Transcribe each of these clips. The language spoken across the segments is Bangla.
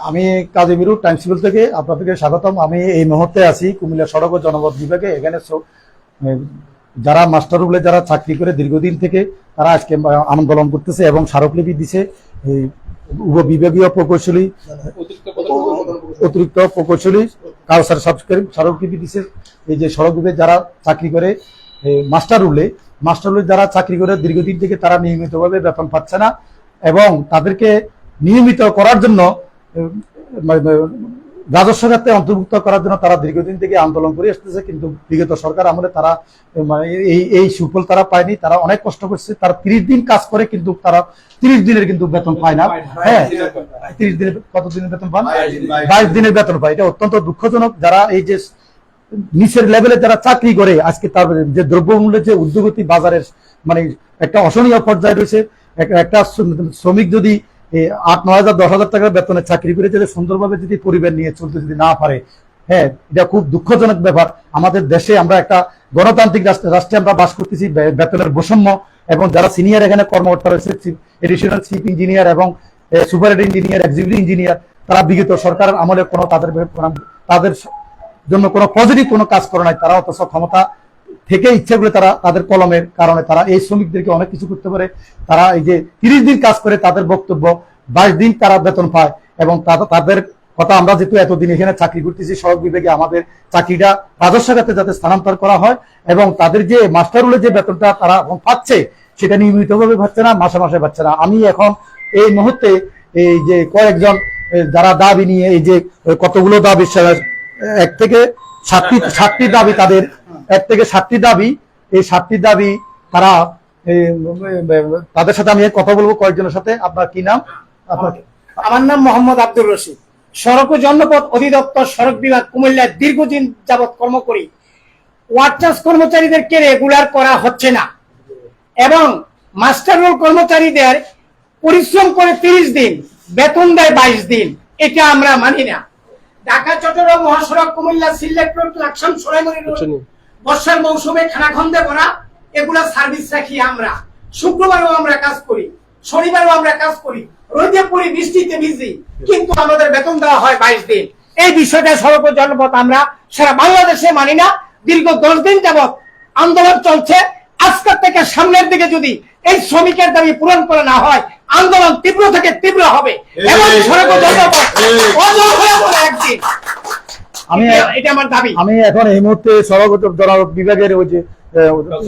আমি কাজী মিরু টাইমসিবল থেকে আপনাদেরকে স্বাগতম। আমি এই মুহূর্তে আছি কুমিল্লা সড়ক ও জনপথ বিভাগে। এখানে যারা মাস্টার রুলে যারা চাকরি করে দীর্ঘদিন থেকে তারা আজকে আন্দোলন করতেছে এবং স্মারকলিপি দিছে। উপবিভাগীয় প্রকৌশলী, অতিরিক্ত প্রকৌশলী কাউসার স্মারকলিপি দিছে। এই যে সড়ক বিভাগে যারা চাকরি করে মাস্টার রুলে যারা চাকরি করে দীর্ঘদিন থেকে তারা নিয়মিতভাবে বেতন পাচ্ছে না এবং তাদেরকে নিয়মিত করার জন্য রাজস্ব খাতে অন্তর্ভুক্ত করার জন্য তারা দীর্ঘদিন থেকে আন্দোলন করে আসতেছে, কিন্তু বিগত সরকার আমলে তারা এই সুফল তারা পায়নি। তারা অনেক কষ্ট করছে, তারা 30 দিন কাজ করে কিন্তু তারা 30 দিনের কিন্তু বেতন পায় না। হ্যাঁ, 30 দিনের কত দিনের বেতন পান? 22 দিনের বেতন পায়। এটা অত্যন্ত দুঃখজনক। যারা এই যে নিচের লেভেলে যারা চাকরি করে আজকে তার যে দ্রব্যমূল্যের যে ঊর্ধ্বগতি বাজারের একটা অসহনীয় পর্যায়ে রয়েছে। একটা শ্রমিক যদি 8-9 হাজার 10 হাজার টাকার বেতনে চাকরি করে যদি সুন্দরভাবে যদি পরিবার নিয়ে চলতে যদি না পারে, হ্যাঁ, এটা খুব দুঃখজনক ব্যাপার। আমাদের দেশে আমরা একটা গণতান্ত্রিক রাষ্ট্রে আমরা বাস করতেছি। বেতনের বৈষম্য এবং যারা সিনিয়র এখানে কর্মকর্তা রয়েছে, এডিশনাল চিফ ইঞ্জিনিয়ার এবং সুপার ইঞ্জিনিয়ার, এক্সিকিউটিভ ইঞ্জিনিয়ার, তারা বিগত সরকারের আমলে কোনো তাদের জন্য কোনো পজিটিভ কোনো কাজ করে নাই। তারা অথচ ক্ষমতা থেকে ইচ্ছা করে তারা তাদের কলমের কারণে তারা এই শ্রমিকদেরকে অনেক কিছু করতে পারে। তারা এই যে 30 দিন কাজ করে তাদের বক্তব্য 22 দিন তারা বেতন পায় এবং তাদের কথা আমরা যেহেতু এতদিন এখানে চাকরি করতেছি সড়ক বিভাগে, আমাদের চাকরিটা রাজস্ব খাতে যাতে স্থানান্তর করা হয় এবং তাদের যে মাস্টার রুলে যে বেতনটা তারা পাচ্ছে সেটা নিয়মিতভাবে পাচ্ছে না, মাসে মাসে পাচ্ছে না। আমি এখন এই মুহূর্তে এই যে কয়েকজন যারা দাবি নিয়ে এই যে কতগুলো দাবি 1 থেকে 7টি দাবি, তাদের 1 থেকে 7টি দাবি, এই 7টি দাবি তারা তাদের সাথে আমি কথা বলবো কয়েকজনের সাথে। আপনার কি নাম? আমার নাম মোহাম্মদ আব্দুর রশিদ। সড়ক ও জনপথ অধিদপ্তর সড়ক বিভাগ কুমিল্লায় দীর্ঘদিন যাবৎ কর্ম করি। ওয়ার্কার্স কর্মচারীদেরকে রেগুলার করা হচ্ছে না এবং মাস্টার রোল কর্মচারীদের পরিশ্রম করে 30 দিন, বেতন দেয় 22 দিন। এটা আমরা মানি না। ঢাকা চট্টগ্রাম মহাসড়ক কুমিল্লা সিলেট রোড লাকসাম সোনাইমুড়ি রোড বর্ষার মৌসুমে খানাখন্দে ভরা, এগুলা সার্ভিস রাখি আমরা। শুক্রবারও আমরা কাজ করি, শনিবারও আমরা কাজ করি, রোদে পড়ি, বৃষ্টিতে ভিজি, কিন্তু আমাদের বেতন দেওয়া হয় 22 দিন। এই বিষয়টা সড়ক ও জনপথ আমরা সারা বাংলাদেশে মানি না। দীর্ঘ 10 দিন যাবৎ আন্দোলন চলছে। আজকের থেকে সামনের দিকে যদি এই শ্রমিকের দাবি পূরণ করা না হয়, আন্দোলন তীব্র থেকে তীব্র হবে এবং সড়ক ও জনপথ অজর হয়ে পড়ে একদিন। এটা আমার দাবি। আমি এখন এই মুহূর্তে সড়ক জনপথ বিভাগের ওই যে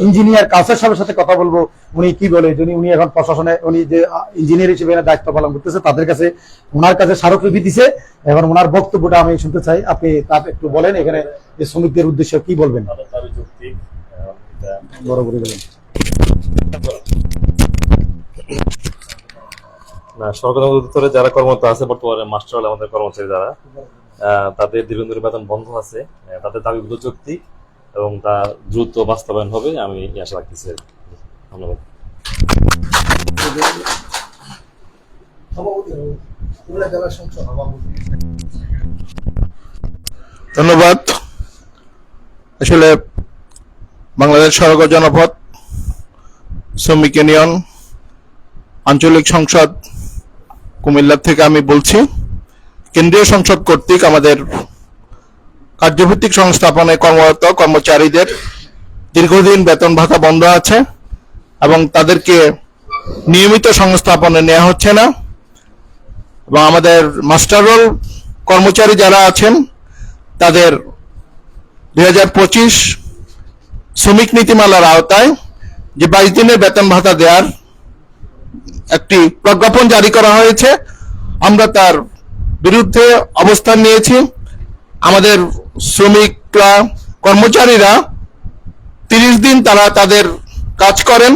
ইঞ্জিনিয়ার কাউসার সাহেবের সাথে কথা বলবো। উনি কি বলে, উনি এখন প্রশাসনে উনি যে ইঞ্জিনিয়ার হিসেবে দায়িত্ব পালন করতেছে, তাদের কাছে ওনার কাছে স্মারকলিপি দিছে। এখন ওনার বক্তব্যটা আমি শুনতে চাই। আপনি তা একটু বলেন, এখানে যে শ্রমিকদের উদ্দেশ্যে কি বলবেন? বরাবরই বলেন। না, সরকারি অধিদপ্তরে যারা কর্মরত আছে বর্তমানে মাস্টার হল আমাদের কর্মচারী যারা, তাদের দীর্ঘদিনের বেতন বন্ধ আছে, তাদের দাবিগুলো যৌক্তিক এবং তা দ্রুত বাস্তবায়ন হবে, আমি আশা রাখতেছি। ধন্যবাদ। ধন্যবাদ। আসলে বাংলাদেশ সড়ক ও জনপথ শ্রমিক ইউনিয়ন আঞ্চলিক সংসদ কুমিল্লা থেকে আমি বলছি। কেন্দ্রীয় সংসদ কর্তৃক আমাদের কার্যভিত্তিক সংস্থাপনে কর্মরত কর্মচারীদের দীর্ঘদিন বেতন ভাতা বন্ধ আছে এবং তাদেরকে নিয়মিত সংস্থাপনে নেওয়া হচ্ছে না এবং আমাদের মাস্টার রোল কর্মচারী যারা আছেন তাদের 2025 শ্রমিক নীতিমালার আওতায় যে 22 দিনের বেতন ভাতা দেওয়ার একটি প্রজ্ঞাপন জারি করা হয়েছে, আমরা তার বিরুদ্ধে অবস্থান নিয়েছি। আমাদের শ্রমিকরা কর্মচারীরা 30 দিন তারা তাদের কাজ করেন,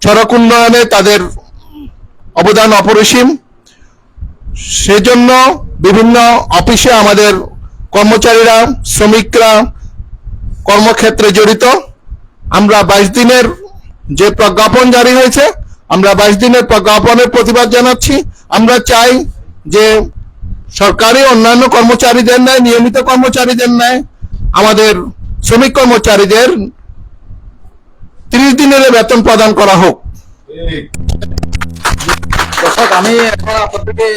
সড়ক উন্নয়নে তাদের অবদান অপরিসীম। সেজন্য বিভিন্ন অফিসে আমাদের কর্মচারীরা শ্রমিকরা কর্মক্ষেত্রে জড়িত। আমরা 22 দিনের যে প্রজ্ঞাপন জারি হয়েছে, আমরা 22 দিনের প্রজ্ঞাপনের প্রতিবাদ জানাচ্ছি। আমরা চাই যে সরকারি অন্যান্য কর্মচারীদের ন্যায়, নিয়মিত কর্মচারীদের ন্যায় আমাদের শ্রমিক কর্মচারীদের 30 দিনের বেতন প্রদান করা হোক। দর্শক, আমি এখন আপনাদেরকে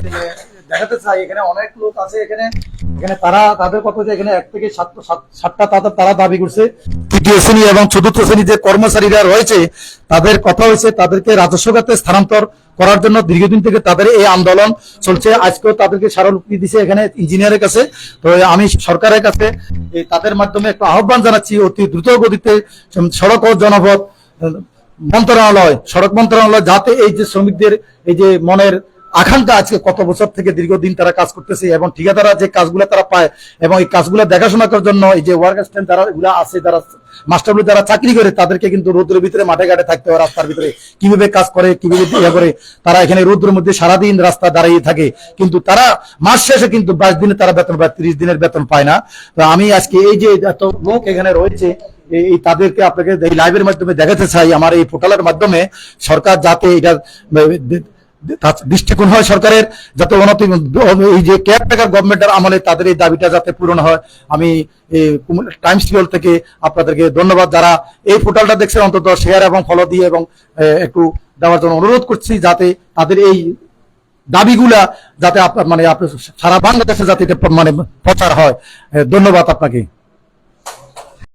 দেখাতে চাই, এখানে অনেক লোক আছে, এখানে এখানে তারা তাদের কথা যে এখানে 1 থেকে 7টা তারা দাবি করছে। তৃতীয় শ্রেণী এবং চতুর্থ শ্রেণী যে কর্মচারীরা রয়েছে তাদের কথা হয়েছে তাদেরকে রাজস্ব খাতে স্থানান্তর করার জন্য দীর্ঘদিন থেকে তাদের এই আন্দোলন চলছে। আজকেও তাদেরকে স্মারকলিপি দিছে এখানে ইঞ্জিনিয়ারের কাছে। তো আমি সরকারের কাছে তাদের মাধ্যমে একটা আহ্বান জানাচ্ছি, অতি দ্রুত গতিতে সড়ক ও জনপথ মন্ত্রণালয়, সড়ক মন্ত্রণালয় যাতে এই যে শ্রমিকদের এই যে মনের আকাঙ্ক্ষা, আজকে কত বছর থেকে দীর্ঘদিন তারা কাজ করতেছে এবং ঠিকাদাররা যে কাজগুলো তারা পায় এবং এই কাজগুলো দেখাশোনা করার জন্য এই যে ওয়ার্ক স্ট্যান্ড যারা এগুলো আছে, যারা মাস্টারগুলো যারা চাকরি করে তাদেরকে কিন্তু রোদ্রের ভিতরে মাঠে ঘাটে থাকতে হয়, রাস্তার ভিতরে কিভাবে কাজ করে কিভাবে ইয়ে করে তারা এখানে রোদ্রের মধ্যে সারাদিন রাস্তা দাঁড়িয়ে থাকে, কিন্তু তারা মাস শেষে কিন্তু 22 দিনে তারা বেতন পায়, 30 দিনের বেতন পায় না। তো আমি আজকে এই যে এত লোক এখানে রয়েছে এই তাদেরকে আপনাকে এই লাইভের মাধ্যমে দেখাতে চাই, আমার এই পোর্টালের মাধ্যমে সরকার যাতে এটা দৃষ্টিকোণ হয় সরকারের, যাতে এই যে কেয়ারটেকার গভর্নমেন্টের আমলে তাদের এই দাবিটা যাতে পূরণ হয়। আমি টাইমস টিউল থেকে আপনাদেরকে ধন্যবাদ, যারা এই পোর্টালটা দেখছেন অন্তত শেয়ার এবং ফলো দিয়ে এবং একটু দেওয়ার জন্য অনুরোধ করছি, যাতে তাদের এই দাবিগুলা যাতে আপনার মানে সারা বাংলাদেশে যাতে এটা মানে প্রচার হয়। ধন্যবাদ আপনাকে।